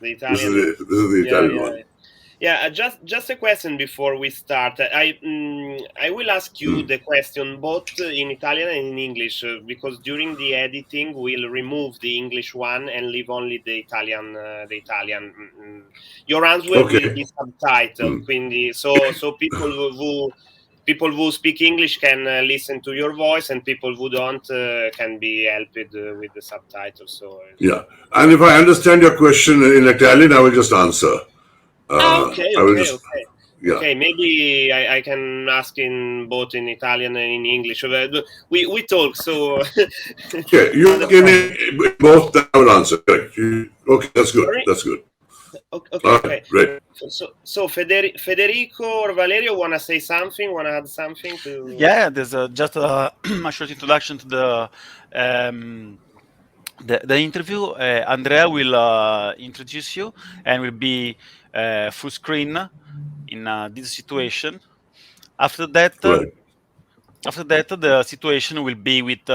The Italian. This is the Italian one. Yeah, just a question before we start. I will ask you the question both in Italian and in English because during the editing we'll remove the English one and leave only the Italian. Your answer will be subtitled, quindi so people who speak English can listen to your voice, and people who don't can be helped with the subtitles. So yeah, and if I understand your question in Italian, I will just answer. Okay. Maybe I can ask in both in Italian and in English. We talk, so okay. You can both. I will answer. Okay, that's good. Sorry? That's good. Okay. Great. So Federico or Valerio want to say something? Want to add something to? Yeah, there's just a short introduction to the interview. Andrea will introduce you and will be full screen in this situation. After that, the situation will be with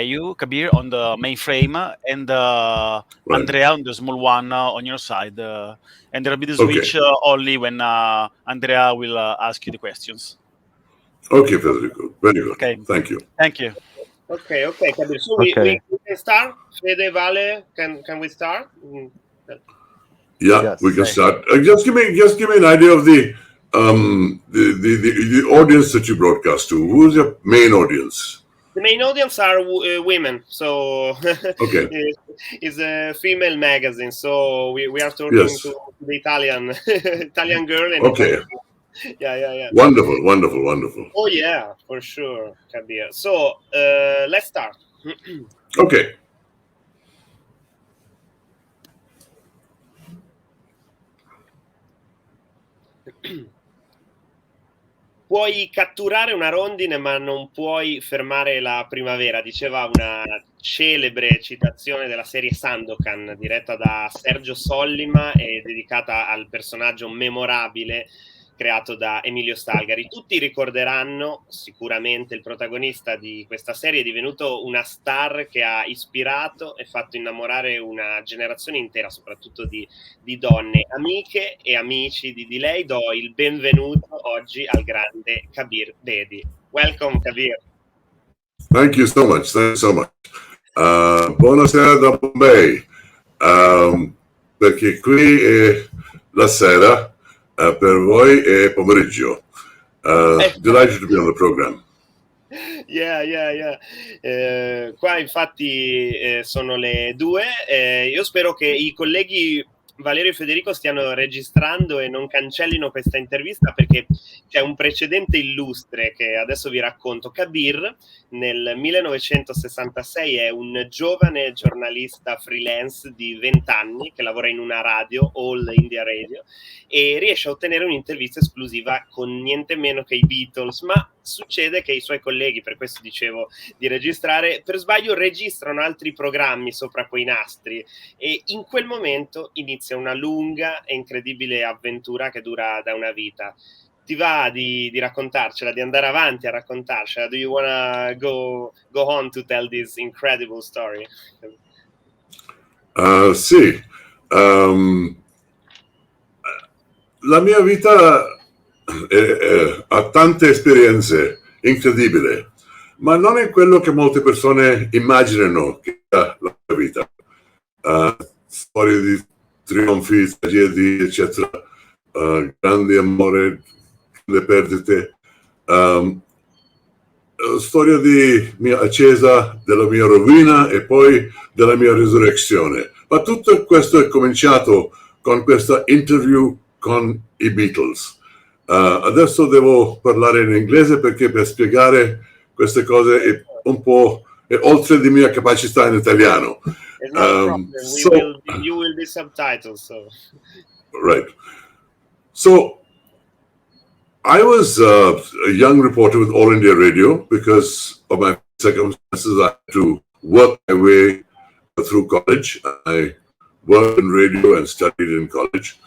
you, Kabir, on the mainframe, and Andrea on the small one on your side. And there will be the switch only when Andrea will ask you the questions. Okay, Federico. Very good. Okay. Thank you. Thank you. Okay, Kabir. So we can start. Fede, Vale, can we start? Yeah, yes, we can start. Just give me an idea of the audience that you broadcast to. Who's your main audience? The main audience are women. So it's a female magazine. So we are talking to the Italian girl. And okay. Yeah. Wonderful. Oh yeah, for sure, Kabir. So let's start. Okay. Puoi catturare una rondine ma non puoi fermare la primavera, diceva una celebre citazione della serie Sandokan diretta da Sergio Sollima e dedicata al personaggio memorabile creato da Emilio Stalgari. Tutti ricorderanno sicuramente il protagonista di questa serie, è divenuto una star che ha ispirato e fatto innamorare una generazione intera, soprattutto di donne. Amiche e amici di DiLei, do il benvenuto oggi al grande Kabir Bedi. Welcome, Kabir. Thank you so much. Buonasera da Bombay, perché qui è la sera. Per voi è pomeriggio. Delighted to be on the program. Yeah. Qua infatti sono le 2. Io spero che i colleghi Valerio e Federico stiano registrando e non cancellino questa intervista, perché c'è un precedente illustre che adesso vi racconto. Kabir nel 1966 è un giovane giornalista freelance di 20 anni che lavora in una radio, All India Radio, e riesce a ottenere un'intervista esclusiva con niente meno che i Beatles, ma succede che i suoi colleghi, per questo dicevo di registrare, per sbaglio registrano altri programmi sopra quei nastri, e in quel momento inizia una lunga e incredibile avventura che dura da una vita. Ti va di raccontarcela, di andare avanti a raccontarcela? Do you wanna go on to tell this incredible story? Sì. La mia vita ha tante esperienze incredibili, ma non è quello che molte persone immaginano che sia la mia vita. Storie di trionfi, tragedie, eccetera, grandi amore, le perdite, storia di mia ascesa, della mia rovina e poi della mia risurrezione. Ma tutto questo è cominciato con questa interview con i Beatles. Adesso devo parlare in inglese perché per spiegare queste cose è un po' oltre di mia capacità in italiano. You will be subtitled. So. Right. So I was a young reporter with All India Radio. Because of my circumstances, I had to work my way through college. I worked in radio and studied in college.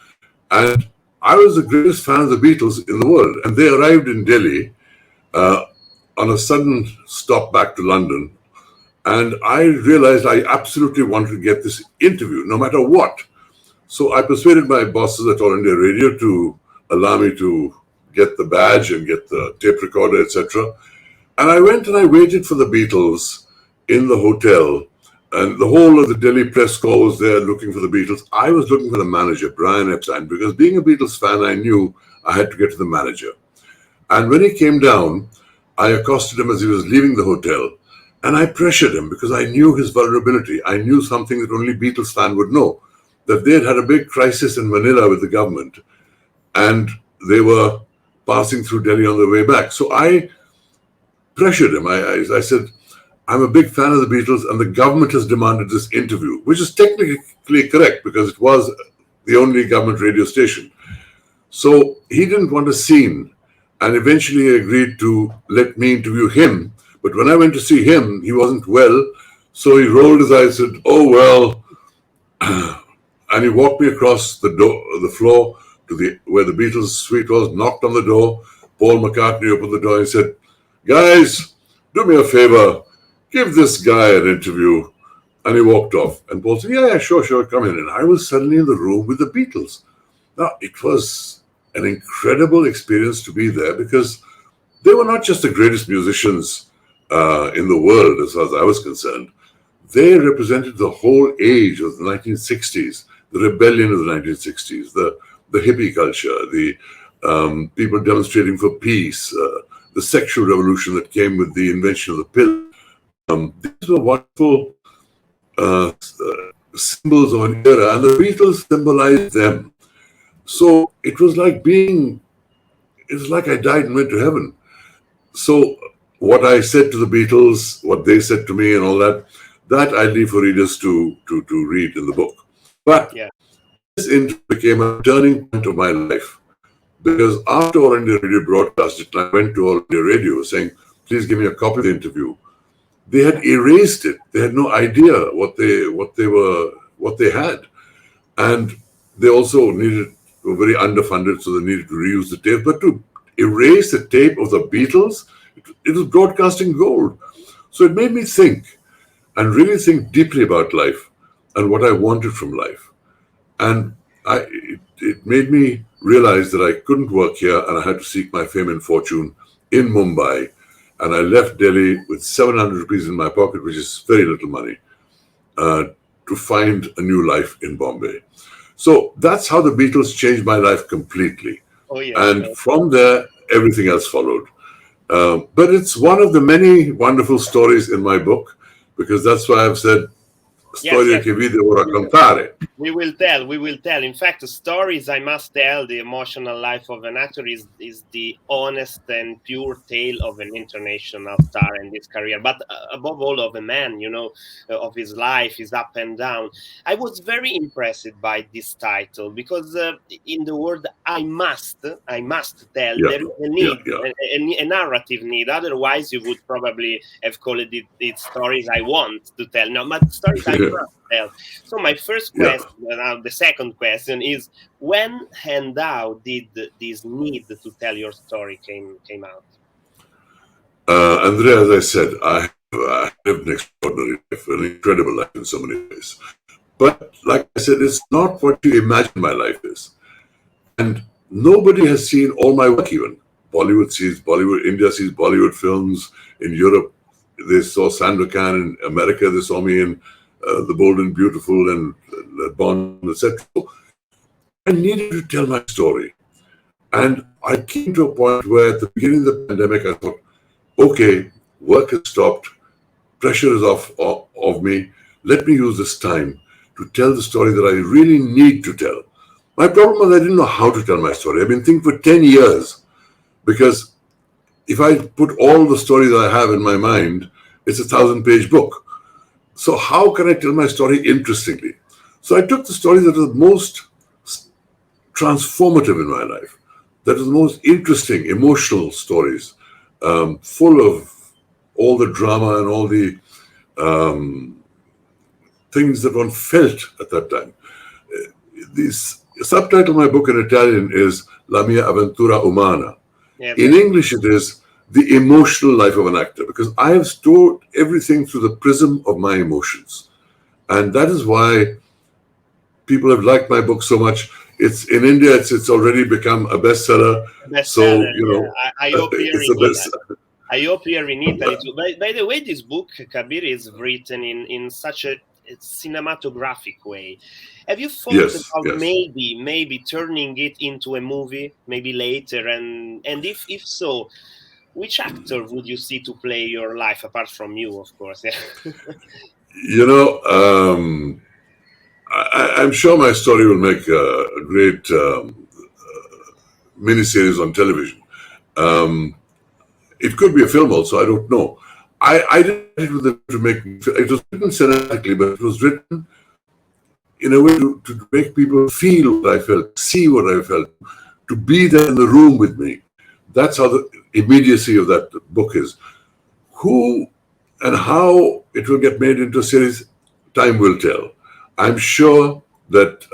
And I was the greatest fan of the Beatles in the world. And they arrived in Delhi on a sudden stop back to London. And I realized I absolutely wanted to get this interview, no matter what. So I persuaded my bosses at All India Radio to allow me to get the badge and get the tape recorder, etc. And I went and I waited for the Beatles in the hotel. And the whole of the Delhi press corps was there looking for the Beatles. I was looking for the manager, Brian Epstein, because being a Beatles fan, I knew I had to get to the manager. And when he came down, I accosted him as he was leaving the hotel. And I pressured him because I knew his vulnerability. I knew something that only Beatles fan would know, that they had had a big crisis in Manila with the government. And they were passing through Delhi on their way back. So I pressured him. I said, I'm a big fan of the Beatles and the government has demanded this interview, which is technically correct because it was the only government radio station. So he didn't want a scene and eventually he agreed to let me interview him. But when I went to see him, he wasn't well. So he rolled his eyes and said, oh, well. And he walked me across the floor to where the Beatles suite was, knocked on the door. Paul McCartney opened the door and said, guys, do me a favor. Give this guy an interview. And he walked off. And Paul said, yeah, sure, come in. And I was suddenly in the room with the Beatles. Now, it was an incredible experience to be there because they were not just the greatest musicians in the world, as far as I was concerned. They represented the whole age of the 1960s, the rebellion of the 1960s, the hippie culture, the people demonstrating for peace, the sexual revolution that came with the invention of the pill. These were wonderful symbols of an era, and the Beatles symbolized them. So it was like I died and went to heaven. So what I said to the Beatles, what they said to me and all that I leave for readers to read in the book. But this interview became a turning point of my life because after All India Radio broadcast it, I went to All India Radio saying, please give me a copy of the interview. They had erased it. They had no idea what they had. And they also were very underfunded, so they needed to reuse the tape. But to erase the tape of the Beatles, it was broadcasting gold. So it made me think and really think deeply about life and what I wanted from life. And it made me realize that I couldn't work here and I had to seek my fame and fortune in Mumbai. And I left Delhi with 700 rupees in my pocket, which is very little money, to find a new life in Bombay. So that's how the Beatles changed my life completely. Oh, yeah. And from there, everything else followed. But it's one of the many wonderful stories in my book, because that's why I've said, storia che vide ora contare. We will tell. In fact, stories I must tell, the emotional life of an actor is the honest and pure tale of an international star and his career, but above all of a man, of his life, his up and down. I was very impressed by this title because in the word I must tell, there is a need, a narrative need. Otherwise, you would probably have called it stories I want to tell. No, but stories I must tell. So my first question, now the second question is, when and how did this need to tell your story came out? Andrea, as I said, I have an extraordinary life, an incredible life in so many ways. But like I said, it's not what you imagine my life is. And nobody has seen all my work even. Bollywood sees Bollywood, India sees Bollywood films. In Europe, they saw Sandokan. In America, they saw me in The Bold and Beautiful and Bond, etc. I needed to tell my story. And I came to a point where at the beginning of the pandemic, I thought, okay, work has stopped, pressure is off of me. Let me use this time to tell the story that I really need to tell. My problem was I didn't know how to tell my story. I've been thinking for 10 years because if I put all the stories I have in my mind, it's a 1,000-page book. So how can I tell my story interestingly? So I took the story that was most transformative in my life, that was the most interesting, emotional stories, full of all the drama and all the things that one felt at that time. The subtitle of my book in Italian is La mia avventura umana. In English, it is The Emotional Life of an Actor, because I have stored everything through the prism of my emotions. And that is why people have liked my book so much. It's in India. It's already become a bestseller. So I hope here it's a best. I hope here in Italy too. By the way, this book, Kabir, is written in such a cinematographic way. Have you thought about maybe turning it into a movie, maybe later? And if so, which actor would you see to play your life apart from you, of course? I'm sure my story will make a great miniseries on television. It could be a film also, I don't know. I did it with them to make it was written cinematically, but it was written in a way to make people feel what I felt, see what I felt, to be there in the room with me. That's how the immediacy of that book is. Who and how it will get made into a series, time will tell. I'm sure that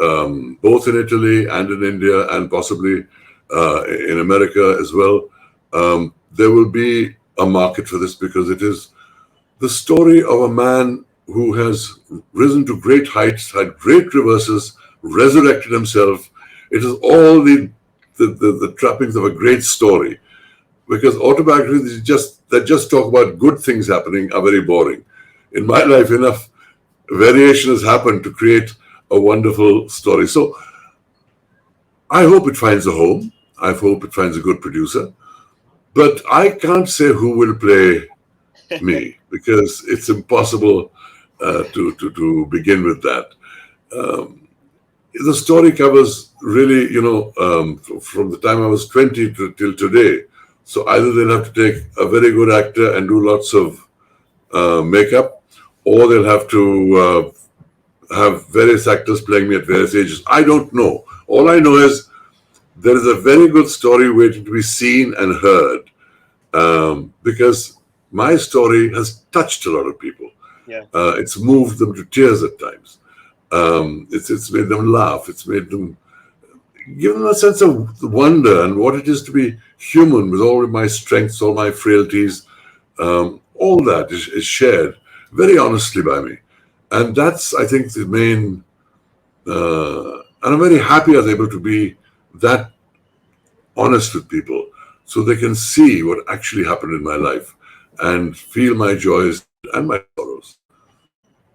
both in Italy and in India and possibly in America as well, there will be a market for this, because it is the story of a man who has risen to great heights, had great reverses, resurrected himself. It is all the trappings of a great story, because autobiographies that just talk about good things happening are very boring. In my life, enough variation has happened to create a wonderful story. So I hope it finds a home. I hope it finds a good producer. But I can't say who will play me, because it's impossible to begin with that. The story covers really, from the time I was 20 till today. So either they'll have to take a very good actor and do lots of makeup, or they'll have to have various actors playing me at various ages. I don't know. All I know is there is a very good story waiting to be seen and heard, because my story has touched a lot of people. Yeah. It's moved them to tears at times. It's made them laugh. It's made them, give them a sense of wonder and what it is to be human with all of my strengths, all my frailties. All that is shared very honestly by me. And that's, I think, the main, and I'm very happy I was able to be that honest with people so they can see what actually happened in my life and feel my joys and my sorrows.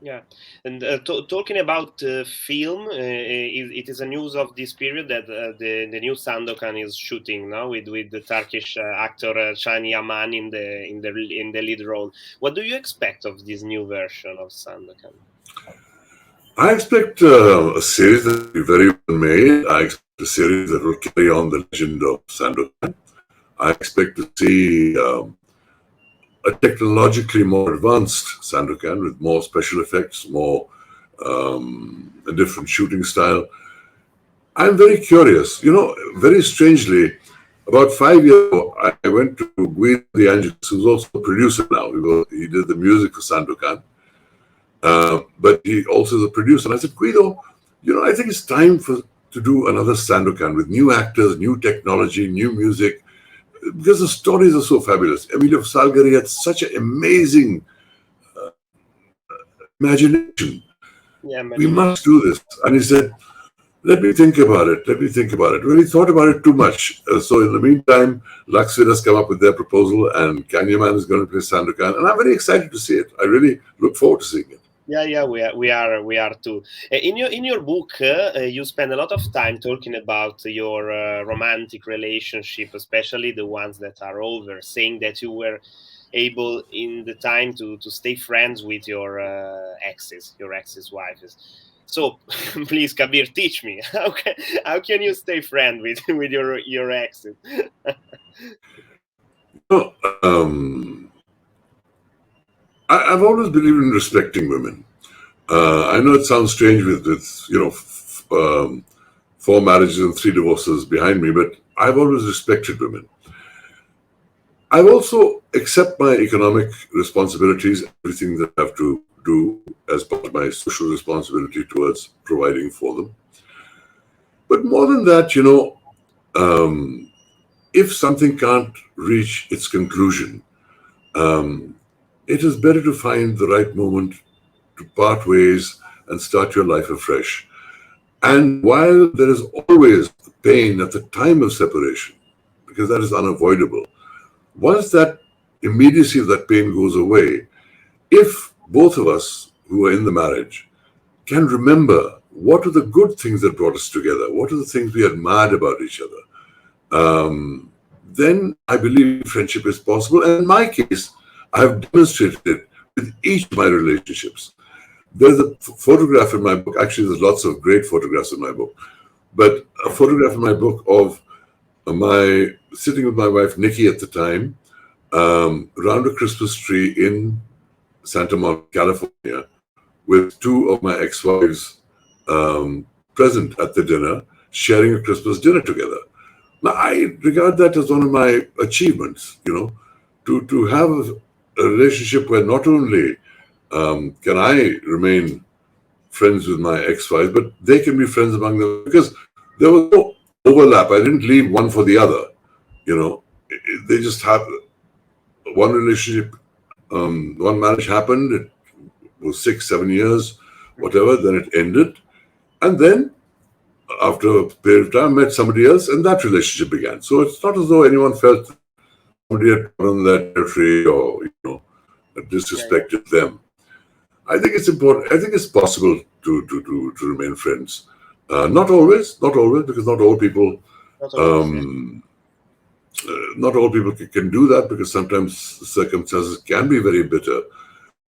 Yeah, and talking about film, it is a news of this period that the new Sandokan is shooting now with the Turkish actor Can Yaman in the lead role. What do you expect of this new version of Sandokan? I expect a series that will be very well made. I expect a series that will carry on the legend of Sandokan. I expect to see a technologically more advanced Sandokan with more special effects, more a different shooting style. I'm very curious. Very strangely, about 5 years ago, I went to Guido De Angelis, who's also a producer now. He did the music for Sandokan, but he also is a producer. And I said, Guido, I think it's time to do another Sandokan with new actors, new technology, new music, because the stories are so fabulous. Emilio Salgari had such an amazing imagination. Yeah, we must do this. And he said, let me think about it. Really thought about it too much. So in the meantime, Luxford has come up with their proposal, and Can Yaman is going to play Sandokan. And I'm very excited to see it. I really look forward to seeing it. Yeah, we are too. In your book, you spend a lot of time talking about your romantic relationship, especially the ones that are over, saying that you were able in the time to stay friends with your ex's wives. So please, Kabir, teach me how can you stay friend with your exes? I've always believed in respecting women. I know it sounds strange with 4 marriages and 3 divorces behind me, but I've always respected women. I've also accept my economic responsibilities, everything that I have to do as part of my social responsibility towards providing for them. But more than that, if something can't reach its conclusion, it is better to find the right moment to part ways and start your life afresh. And while there is always pain at the time of separation, because that is unavoidable, once that immediacy of that pain goes away, if both of us who are in the marriage can remember what are the good things that brought us together, what are the things we admired about each other, then I believe friendship is possible. And in my case, I have demonstrated it with each of my relationships. There's a photograph in my book. Actually, there's lots of great photographs in my book. But a photograph in my book of my sitting with my wife, Nikki, at the time, around a Christmas tree in Santa Monica, California, with two of my ex-wives present at the dinner, sharing a Christmas dinner together. Now, I regard that as one of my achievements, to have a relationship where not only can I remain friends with my ex-wives, but they can be friends among them, because there was no overlap. I didn't leave one for the other. They just have one relationship, one marriage happened. It was 6-7 years, whatever. Then it ended, and then after a period of time, I met somebody else, and that relationship began. So it's not as though anyone felt somebody had put on that territory or disrespected them. I think it's important. I think it's possible to remain friends. Not always, because not all people can do that, because sometimes circumstances can be very bitter.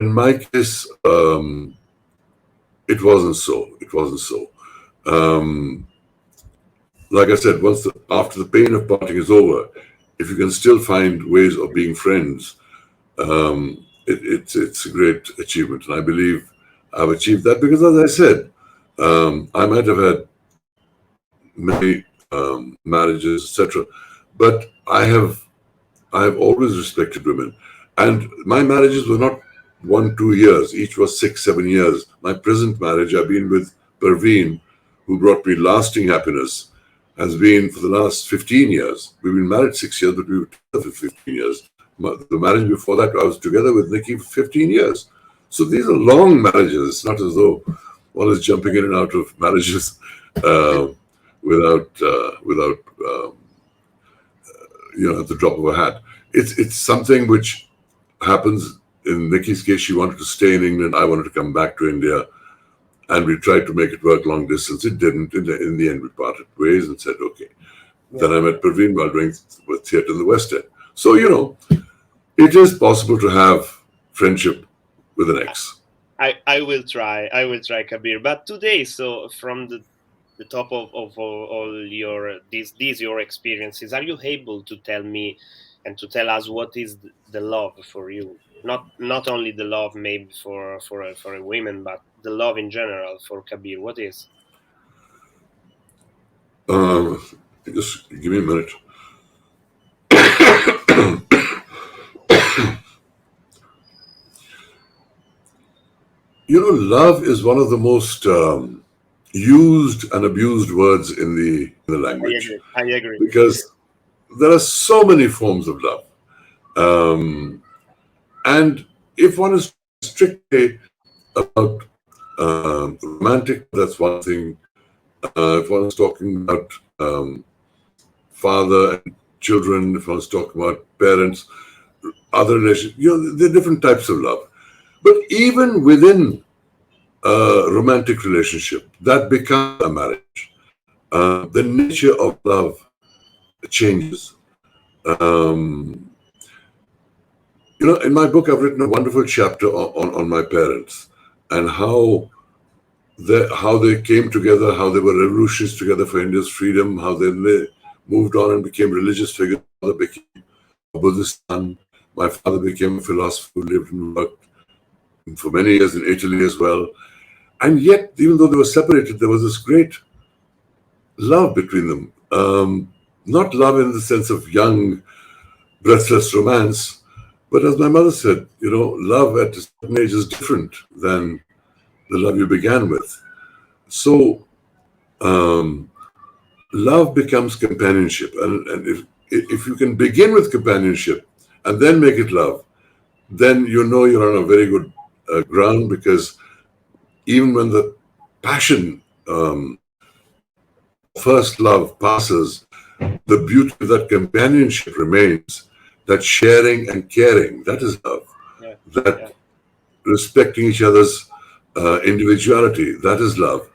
In my case, it wasn't so. Like I said, after the pain of parting is over, if you can still find ways of being friends, it's a great achievement. And I believe I've achieved that, because, as I said, I might have had many marriages, etc., but I have always respected women, and my marriages were not 1-2 years. Each was 6-7 years. My present marriage, I've been with Parveen, who brought me lasting happiness, has been for the last 15 years. We've been married 6 years, but we were together for 15 years. The marriage before that, I was together with Nikki for 15 years. So these are long marriages. It's not as though one is jumping in and out of marriages without at the drop of a hat. It's something which happens. In Nikki's case, she wanted to stay in England. I wanted to come back to India, and we tried to make it work long distance. It didn't. In the end, we parted ways and said, okay. Yeah. Then I met Parveen while doing theatre in the West End. So, it is possible to have friendship with an ex. I will try, Kabir. But today, so from the top of all your your experiences, are you able to tell me and to tell us what is the love for you? Not only the love maybe for a woman, but the love in general for Kabir. What is? Just give me a minute. Love is one of the most used and abused words in the language. I agree. Because there are so many forms of love. And if one is strictly about romantic, that's one thing. If one is talking about father and children, if one is talking about parents, other relations, there are different types of love. But even within a romantic relationship, that becomes a marriage. The nature of love changes. In my book, I've written a wonderful chapter on my parents and how they came together, how they were revolutionaries together for India's freedom, how they moved on and became religious figures. My father became a Buddhist son. My father became a philosopher who lived and worked for many years in Italy as well. And yet, even though they were separated, there was this great love between them. Not love in the sense of young, breathless romance, but as my mother said, love at a certain age is different than the love you began with. So, love becomes companionship. And if you can begin with companionship and then make it love, then you're on a very good ground, because even when the passion first love passes, the beauty of that companionship remains, that sharing and caring, that is love. Yeah. That respecting each other's individuality, that is love.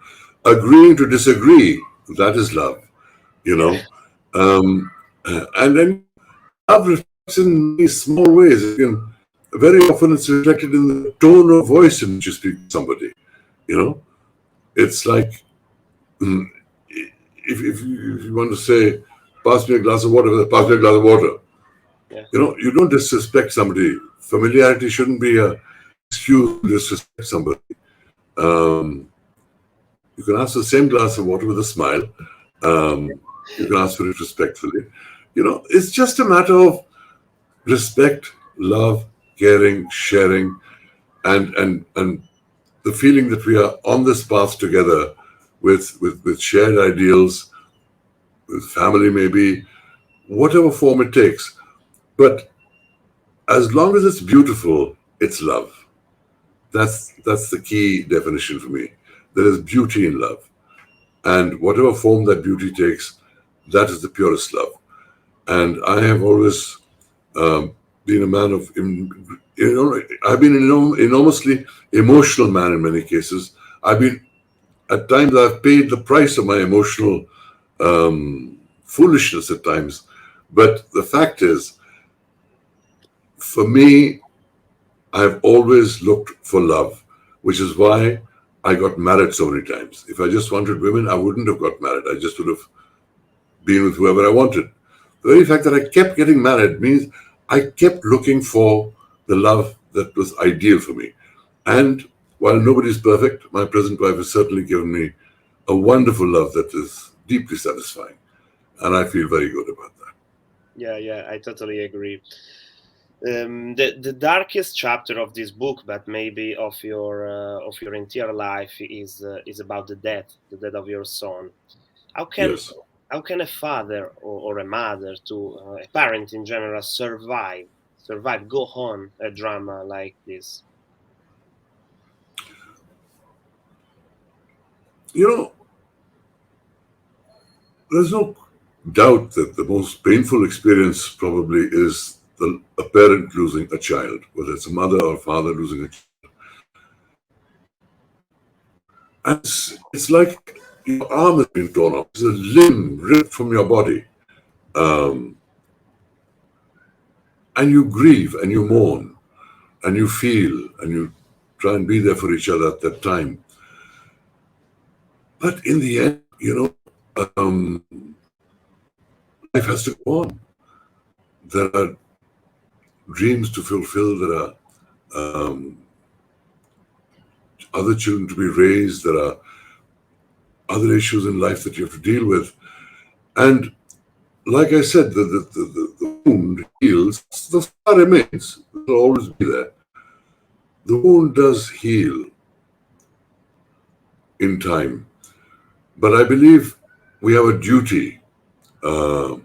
Agreeing to disagree, that is love, you know. And then love reflects in many small ways. Very often it's reflected in the tone of voice in which you speak to somebody, you know. It's like, if you want to say, pass me a glass of water, pass me a glass of water. Yeah. You know, you don't disrespect somebody. Familiarity shouldn't be an excuse to disrespect somebody. You can ask the same glass of water with a smile. You can ask for it respectfully. You know, it's just a matter of respect, love, caring, sharing, and the feeling that we are on this path together with shared ideals, with family maybe, whatever form it takes. But as long as it's beautiful, it's love. That's the key definition for me. There is beauty in love. And whatever form that beauty takes, that is the purest love. And I have always been a man of, I've been an enormously emotional man in many cases. At times I've paid the price of my emotional foolishness at times. But the fact is, for me, I've always looked for love, which is why I got married so many times. If I just wanted women, I wouldn't have got married. I just would have been with whoever I wanted. The very fact that I kept getting married means I kept looking for the love that was ideal for me. And while nobody's perfect, my present wife has certainly given me a wonderful love that is deeply satisfying. And I feel very good about that. Yeah, I totally agree. The darkest chapter of this book, but maybe of your entire life, is about the death of your son. How can a father or a mother, to a parent in general, survive, go on a drama like this? You know, there's no doubt that the most painful experience probably is a parent losing a child, whether it's a mother or father losing a child. And it's like your arm has been torn off. It's a limb ripped from your body. And you grieve and you mourn and you feel and you try and be there for each other at that time. But in the end, life has to go on. There are dreams to fulfill. There are other children to be raised. There are other issues in life that you have to deal with. And like I said, the wound heals. The scar remains. It will always be there. The wound does heal in time. But I believe we have a duty to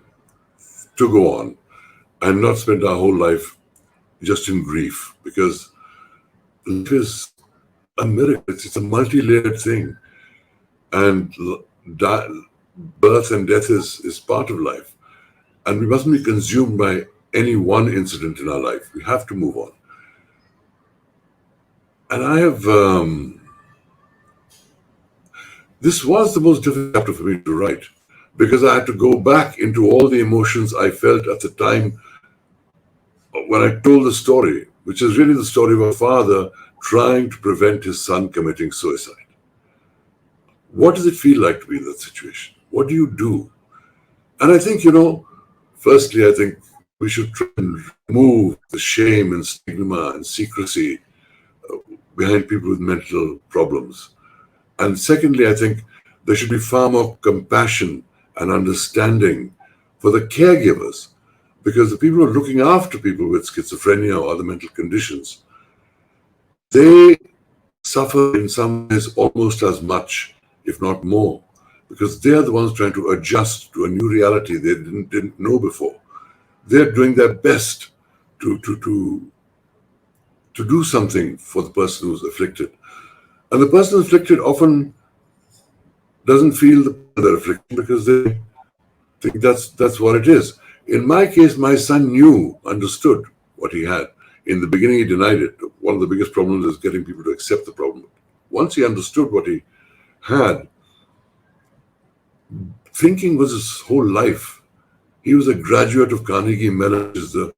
go on and not spend our whole life just in grief, because life is a miracle. It's a multi-layered thing. And birth and death is part of life. And we mustn't be consumed by any one incident in our life. We have to move on. And I have... this was the most difficult chapter for me to write, because I had to go back into all the emotions I felt at the time when I told the story, which is really the story of a father trying to prevent his son committing suicide. What does it feel like to be in that situation? What do you do? And I think, firstly, I think we should try and remove the shame and stigma and secrecy behind people with mental problems. And secondly, I think there should be far more compassion and understanding for the caregivers, because the people who are looking after people with schizophrenia or other mental conditions, they suffer in some ways almost as much, if not more, because they are the ones trying to adjust to a new reality they didn't know before. They're doing their best to do something for the person who's afflicted. And the person afflicted often doesn't feel the affliction because they think that's what it is. In my case, my son understood what he had. In the beginning, he denied it. One of the biggest problems is getting people to accept the problem. Once he understood what he had, thinking was his whole life. He was a graduate of Carnegie Mellon, which is the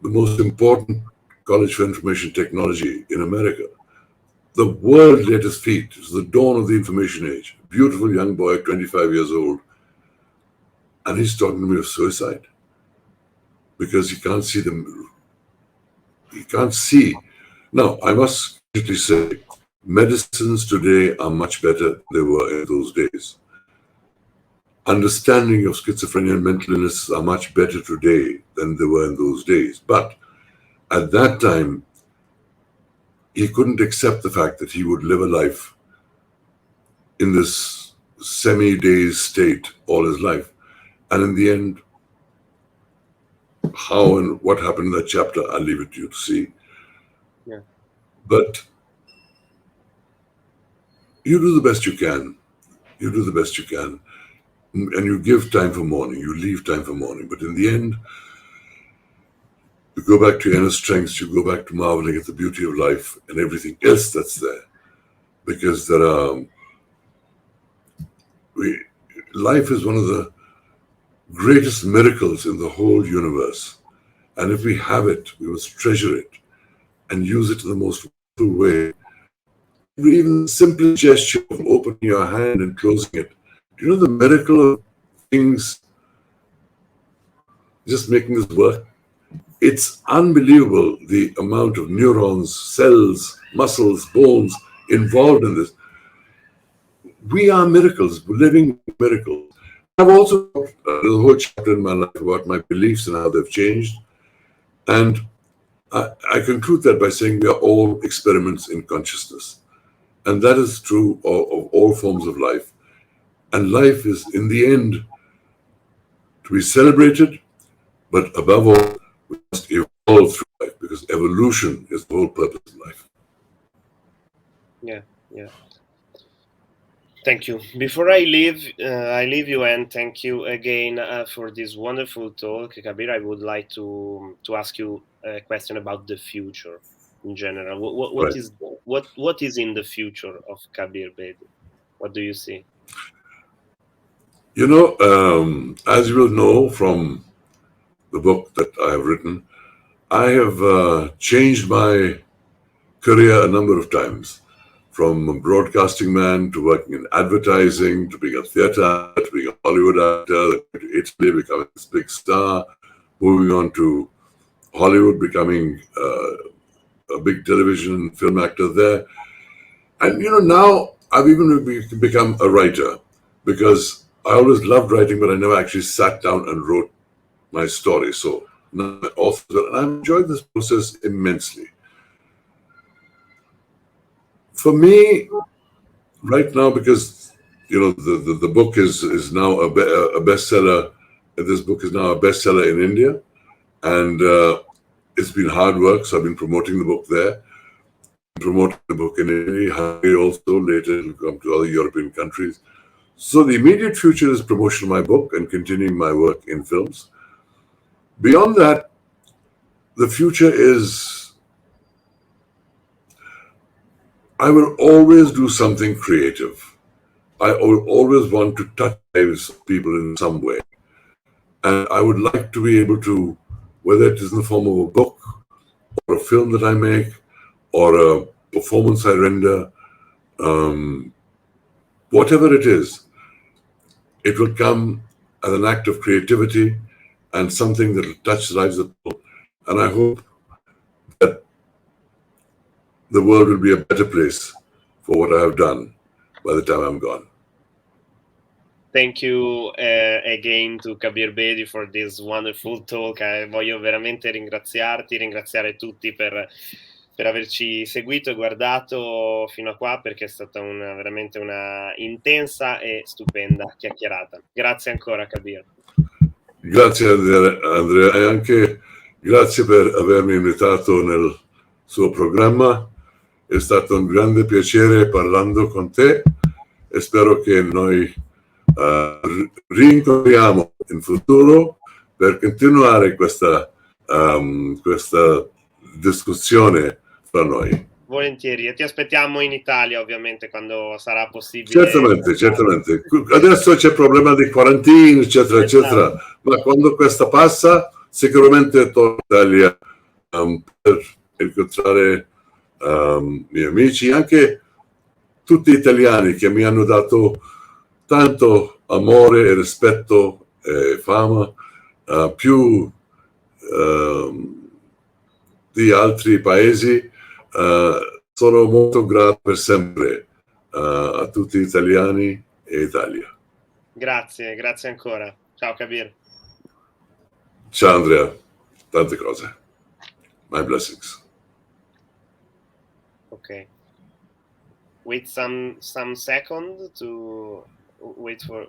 most important college for information technology in America. The world laid at his feet. It was the dawn of the information age. Beautiful young boy, 25 years old. And he's talking to me of suicide because he can't see them. He can't see. Now, I must say, medicines today are much better than they were in those days. Understanding of schizophrenia and mental illness are much better today than they were in those days. But at that time, he couldn't accept the fact that he would live a life in this semi-dazed state all his life. And in the end, how and what happened in that chapter, I'll leave it to you to see. Yeah. But you do the best you can. You do the best you can. And you give time for mourning. You leave time for mourning. But in the end, you go back to your inner strengths. You go back to marveling at the beauty of life and everything else that's there. Because life is one of the greatest miracles in the whole universe. And if we have it, we must treasure it and use it in the most wonderful way. Even the simple gesture of opening your hand and closing it. Do you know the miracle of things just making this work? It's unbelievable the amount of neurons, cells, muscles, bones involved in this. We are miracles, living miracles. I've also got a whole chapter in my life about my beliefs and how they've changed. And I conclude that by saying we are all experiments in consciousness. And that is true of all forms of life. And life is, in the end, to be celebrated, but above all, we must evolve through life because evolution is the whole purpose of life. Yeah. Thank you. Before I leave you, and thank you again for this wonderful talk, Kabir. I would like to ask you a question about the future in general. What is in the future of Kabir Bedi? What do you see? You know, as you will know from the book that I have written, I have changed my career a number of times. From a broadcasting man to working in advertising, to being a theatre actor, to being a Hollywood actor, to Italy, becoming this big star, moving on to Hollywood, becoming a big television and film actor there. And, you know, now I've even become a writer because I always loved writing, but I never actually sat down and wrote my story. So now I'm an author, and I've enjoyed this process immensely. For me, right now, because you know the book is now a bestseller. This book is now a bestseller in India, and it's been hard work. So I've been promoting the book there, promoting the book in Italy, Hungary also. Later, it'll come to other European countries. So the immediate future is promotion of my book and continuing my work in films. Beyond that, the future is. I will always do something creative. I will always want to touch lives of people in some way. And I would like to be able to, whether it is in the form of a book, or a film that I make, or a performance I render, whatever it is, it will come as an act of creativity and something that will touch the lives of people. And I hope that the world will be a better place for what I have done by the time I'm gone. Thank you again to Kabir Bedi for this wonderful talk. Voglio veramente ringraziare tutti per averci seguito e guardato fino a qua, perché è stata veramente una intensa e stupenda chiacchierata. Grazie ancora, Kabir. Grazie Andrea, e anche grazie per avermi invitato nel suo programma. È stato un grande piacere parlando con te e spero che noi rincontriamo in futuro per continuare questa discussione fra noi. Volentieri, e ti aspettiamo in Italia ovviamente quando sarà possibile. Certamente. Adesso c'è il problema di quarantena, eccetera, eccetera, ma quando questa passa sicuramente torno in Italia per incontrare i miei amici, anche tutti gli italiani che mi hanno dato tanto amore e rispetto e fama, più di altri paesi. Sono molto grato per sempre a tutti gli italiani e Italia. Grazie ancora. Ciao Kabir. Ciao Andrea, tante cose. My blessings. Okay. Wait some second to wait for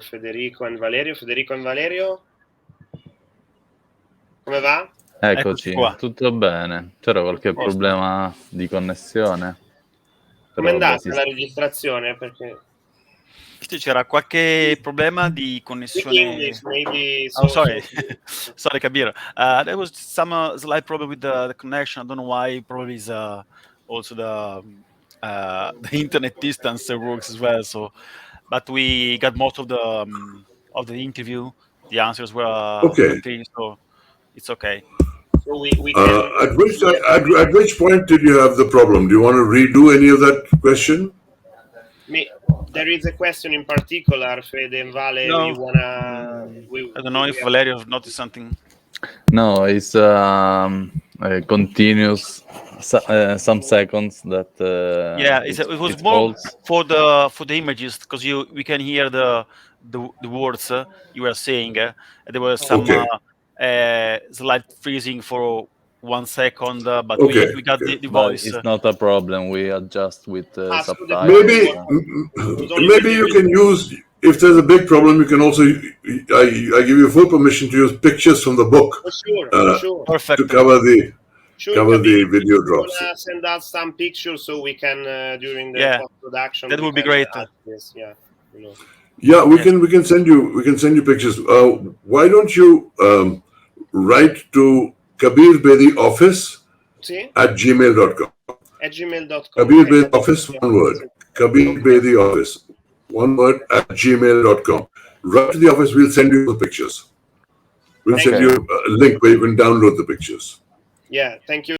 Federico and Valerio. Federico and Valerio? Come va? Eccoci, tutto bene. C'era qualche problema di connessione? Come è andata la registrazione? Perché c'era qualche problema di connessione. English, maybe sorry. Sorry, Kabir. There was some slight problem with the connection. I don't know why. Probably is also the internet distance works as well. So, but we got most of the interview. The answers were okay. So it's okay. So we can, at which point did you have the problem? Do you want to redo any of that question? There is a question in particular, Fede and Vale. No. You wanna? I don't know if Valerio noticed something. No, it's continuous. Some seconds that. It was more for the images because we can hear the words you were saying. There was some slight freezing for 1 second, but we got the voice. It's not a problem. We adjust with subtitles. Maybe you can use, if there's a big problem, you can also, I give you full permission to use pictures from the book. Sure. Perfect. To cover the video drops. Send us some pictures so we can during the post-production. That would be great. This, we can send you pictures. Why don't you write to Kabir Bedi office at gmail.com. At gmail.com. Kabir Bedi office, one word. Kabir Bedi office, one word, at gmail.com. Write to the office, we'll send you the pictures. We'll send you a link where you can download the pictures. Yeah, thank you.